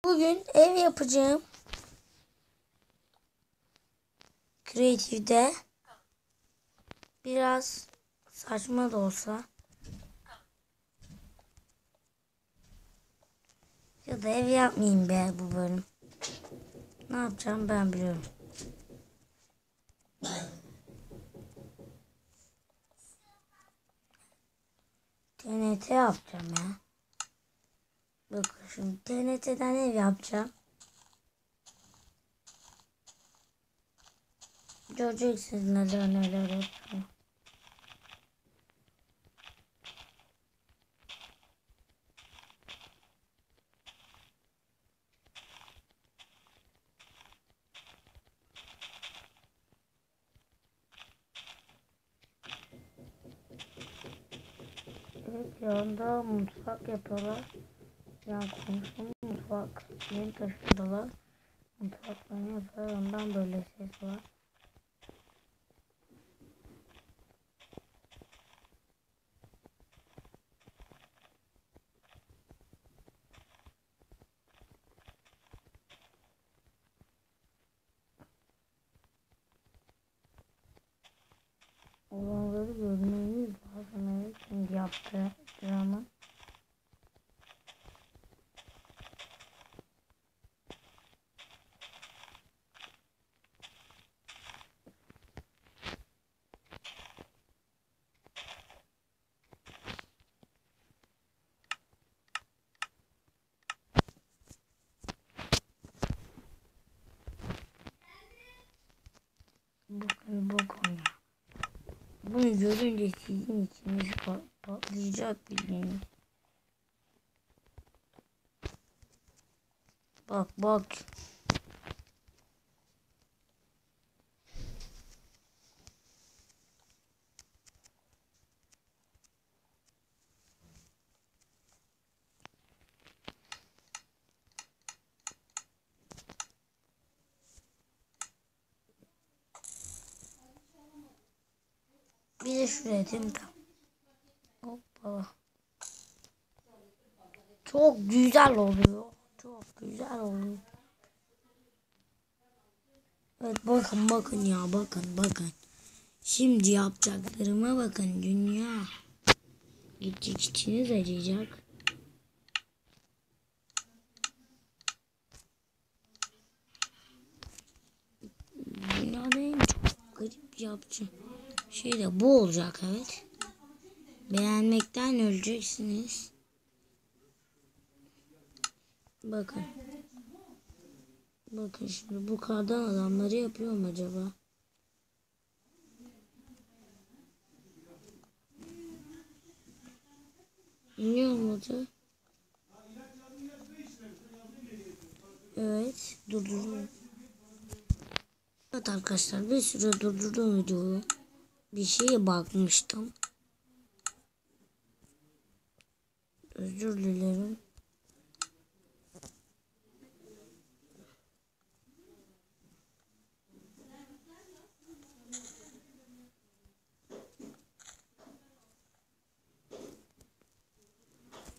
Bugün ev yapacağım. Creative'de biraz saçma da olsa ya da ev yapmayayım be bu bölüm. Ne yapacağım ben biliyorum. TNT yapacağım ya. Bakın şimdi TNT'den ev yapacağım. Göreceksiniz neler yapacağım. Evet, yanında mutfak yapıyorlar. Yani komşum mutfak yeni taşındılar. Mutfaklarını yapıyorlar. Ondan böyle ses var. Olanları görmeniz lazım. Evet, şimdi yaptı drama. Bakın bu konu. Bunu görünce sizin içiniz patlayacak bildiğiniz. Bak. Bir de şuraya atayım da. Hoppa. Çok güzel oluyor. Çok güzel oluyor. Evet bakın ya bakın. Şimdi yapacaklarıma bakın dünya. Gidecek içiniz acıyacak. Dünyada en çok garip yapacağım şey de bu olacak, evet. Beğenmekten öleceksiniz. Bakın. Bakın şimdi bu kardan adamları yapıyor mu acaba? Niye olmadı? Evet, durdurdum. Evet arkadaşlar, bir süre durdurdum videoyu. Bir şeye bakmıştım. Özür dilerim.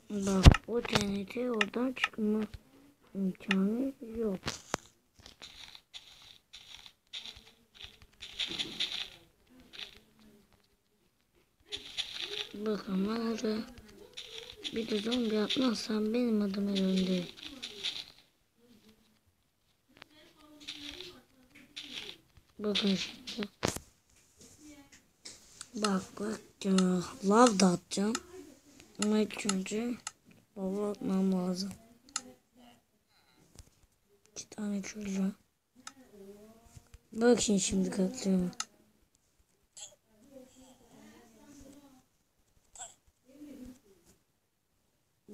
Bak, o TNT oradan çıkma imkanı yok. Bakın ben oraya bir de zombi atmazsam benim adım önünde. Bakın şimdi. Bak ya, lav da atacağım. Ama ilk önce lava atmam lazım. 2 tane şöyle. Bakın şimdi katlıyorum.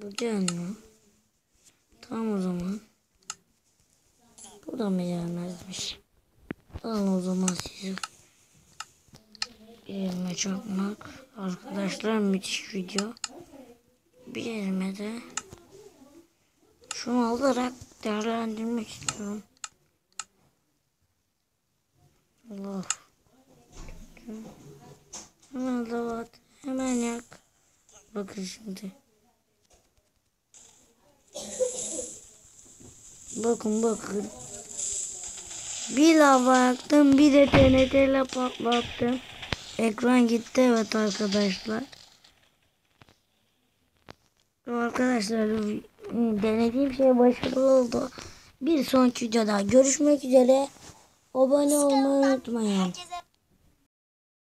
Bu gelmiyor. Tamam o zaman. Bu da mı gelmezmiş? Alın o zaman sizi. Bir elime çakmak. Arkadaşlar müthiş video. Bir elime de şunu alarak değerlendirmek istiyorum. Allah. Hemen lavat. Hemen yak. Bakın şimdi. Bakın. Bir lava yaktım, bir de TNT ile patlattım. Ekran gitti, evet arkadaşlar. Arkadaşlar denediğim şey başarılı oldu. Bir sonraki videoda görüşmek üzere. Abone olmayı unutmayın.